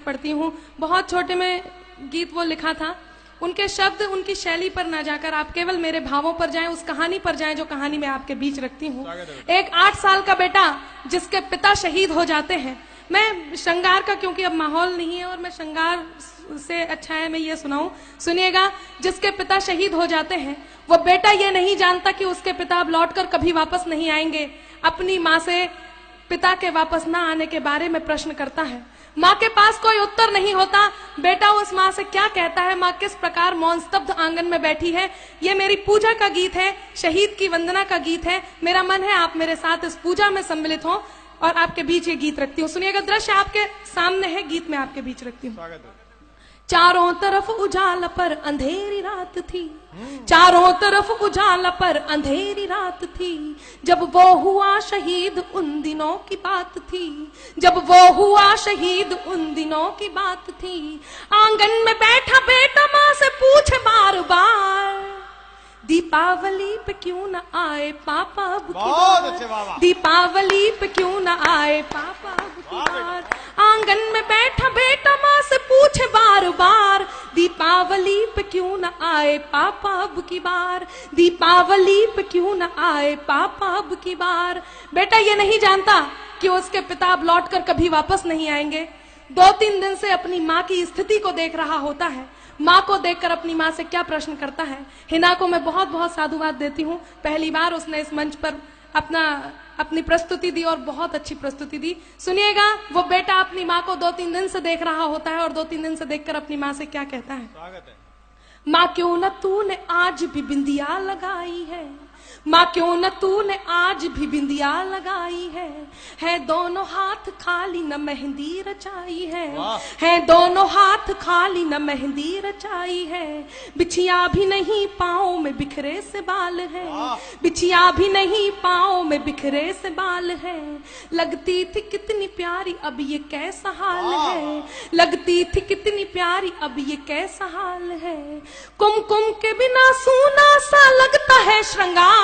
पढ़ती हूँ। बहुत छोटे में गीत वो लिखा था। उनके शब्द, उनकी शैली पर ना जाकर आप केवल मेरे भावों पर जाएं, उस कहानी पर जाएं जो कहानी मैं आपके बीच रखती हूँ। एक 8 साल का बेटा जिसके पिता शहीद हो जाते हैं। मैं श्रृंगार का, क्योंकि अब माहौल नहीं है और मैं श्रृंगार से अच्छा है मैं ये सुनाऊं, सुनिएगा। जिसके पिता शहीद हो जाते हैं, वो बेटा ये नहीं जानता कि उसके पिता अब लौटकर कभी वापस नहीं आएंगे। अपनी माँ से पिता के वापस ना आने के बारे में प्रश्न करता है। माँ के पास कोई उत्तर नहीं होता। बेटा उस माँ से क्या कहता है, माँ किस प्रकार मौन स्तब्ध आंगन में बैठी है। ये मेरी पूजा का गीत है, शहीद की वंदना का गीत है। मेरा मन है आप मेरे साथ इस पूजा में सम्मिलित हो और आपके बीच ये गीत रखती हूँ। सुनिएगा, दृश्य आपके सामने है, गीत में आपके बीच रखती हूँ। चारों तरफ उजाला पर अंधेरी रात थी, चारों तरफ उजाला पर अंधेरी रात थी। जब वो हुआ शहीद उन दिनों की बात थी, जब वो हुआ शहीद उन दिनों की बात थी। आंगन में बैठा बेटा माँ से पूछे बार बार, दीपावली पे क्यों न आए पापा अब की बार, दीपावली पे क्यों न आए पापा अब की बार। आंगन में बैठा बेटा माँ से पूछे बार बार, दीपावली पे क्यों न आए पापा अब की बार, दीपावली पे क्यों न आए पापा अब की बार। बेटा ये नहीं जानता कि उसके पिता अब लौटकर कभी वापस नहीं आएंगे। 2-3 दिन से अपनी माँ की स्थिति को देख रहा होता है। माँ को देखकर अपनी माँ से क्या प्रश्न करता है। हिना को मैं बहुत बहुत साधुवाद देती हूँ। पहली बार उसने इस मंच पर अपनी प्रस्तुति दी और बहुत अच्छी प्रस्तुति दी। सुनिएगा, वो बेटा अपनी माँ को 2-3 दिन से देख रहा होता है और 2-3 दिन से देखकर अपनी माँ से क्या कहता है। स्वागत है। माँ क्यों न तूने आज भी बिंदिया लगाई है, माँ क्यों न तूने आज भी बिंदिया लगाई है दोनों हाथ खाली न मेहंदी रचाई है दोनों हाथ खाली न मेहंदी रचाई है। बिछिया भी नहीं पाँव में बिखरे से बाल है, बिछिया भी नहीं पाँव में बिखरे से बाल है। लगती थी कितनी प्यारी अब ये कैसा हाल है, लगती थी कितनी प्यारी अब ये कैसा हाल है। कुमकुम के बिना सूना सा लगता है श्रृंगार,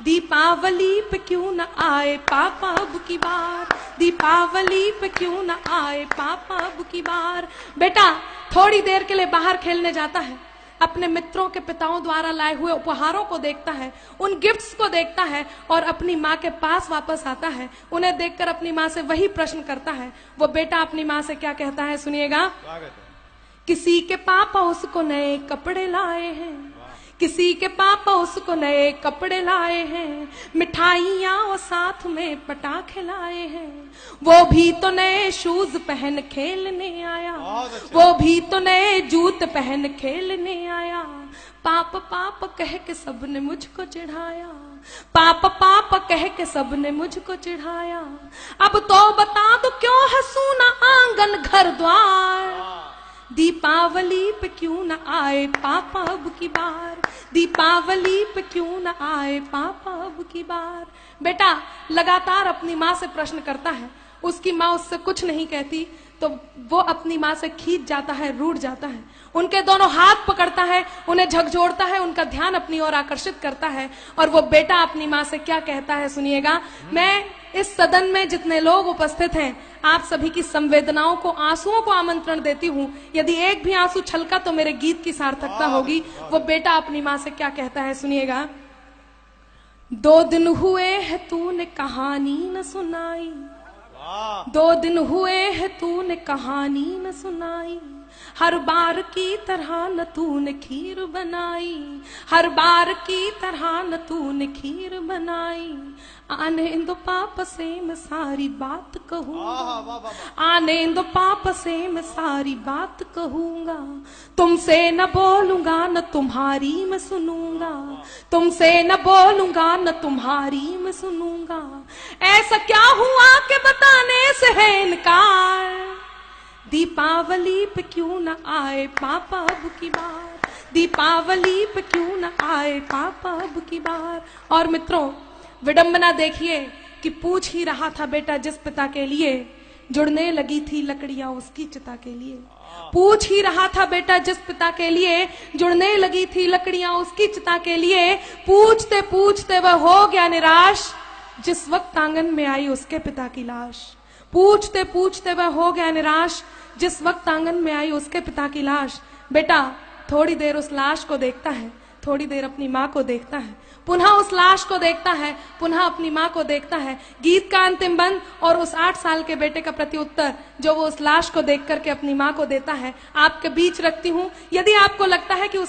दीपावली पे क्यों न आए पापा अब की बार, दीपावली पे क्यों न आए पापा अब की बार। बेटा थोड़ी देर के लिए बाहर खेलने जाता है, अपने मित्रों के पिताओं द्वारा लाए हुए उपहारों को देखता है, उन गिफ्ट्स को देखता है और अपनी माँ के पास वापस आता है। उन्हें देखकर अपनी माँ से वही प्रश्न करता है। वो बेटा अपनी माँ से क्या कहता है, सुनिएगा। किसी के पापा उसको नए कपड़े लाए हैं, किसी के पापा उसको नए कपड़े लाए हैं। मिठाइयाँ और साथ में पटाखे लाए हैं। वो भी तो नए शूज पहन खेलने आया, वो भी तो नए जूते पहन खेलने आया। पाप पाप कह के सबने मुझको चिढ़ाया, पाप पाप कह के सबने मुझको चिढ़ाया। अब तो बता दो क्यों है सूना आंगन घर द्वार, दीपावली पे क्यों न आए पापा अब की बार, दीपावली पे क्यों न आए पापा अब की बार। बेटा लगातार अपनी माँ से प्रश्न करता है। उसकी माँ उससे कुछ नहीं कहती तो वो अपनी माँ से खींच जाता है, रूठ जाता है। उनके दोनों हाथ पकड़ता है, उन्हें झकझोरता है, उनका ध्यान अपनी ओर आकर्षित करता है। और वो बेटा अपनी माँ से क्या कहता है, सुनिएगा। मैं इस सदन में जितने लोग उपस्थित हैं, आप सभी की संवेदनाओं को, आंसुओं को आमंत्रण देती हूँ। यदि एक भी आंसू छलका तो मेरे गीत की सार्थकता होगी। वो बेटा अपनी माँ से क्या कहता है, सुनिएगा। 2 दिन हुए है तूने कहानी न सुनाई, 2 दिन हुए है तूने कहानी न सुनाई। हर बार की तरह न तूने खीर बनाई, हर बार की तरह न तूने खीर बनाई। आने दो पाप से मैं सारी बात कहूँगा, आने दो पाप से मैं सारी बात कहूँगा। तुमसे न बोलूंगा न तुम्हारी मैं सुनूंगा, तुमसे न बोलूंगा न तुम्हारी मैं सुनूंगा। ऐसा क्या हुआ कि बताने से है इनकार, दीपावली पे क्यों न आए पापा अब की बार, दीपावली पे क्यों न आए पापा अब की बार। और मित्रों विडंबना देखिए कि पूछ ही रहा था बेटा जिस पिता के लिए, जुड़ने लगी थी लकड़ियां उसकी चिता के लिए। पूछ ही रहा था बेटा जिस पिता के लिए, जुड़ने लगी थी लकड़ियां उसकी चिता के लिए। पूछते पूछते वह हो गया निराश, जिस वक्त आंगन में आई उसके पिता की लाश। पूछते पूछते वह हो गया निराश। जिस वक्त आंगन में आई उसके पिता की लाश। बेटा थोड़ी देर उस लाश को देखता है, थोड़ी देर अपनी माँ को देखता है, पुनः उस लाश को देखता है, पुनः अपनी माँ को देखता है। गीत का अंतिम बंद और उस 8 साल के बेटे का प्रति उत्तर जो वो उस लाश को देख करके अपनी माँ को देता है, आपके बीच रखती हूँ। यदि आपको लगता है कि उस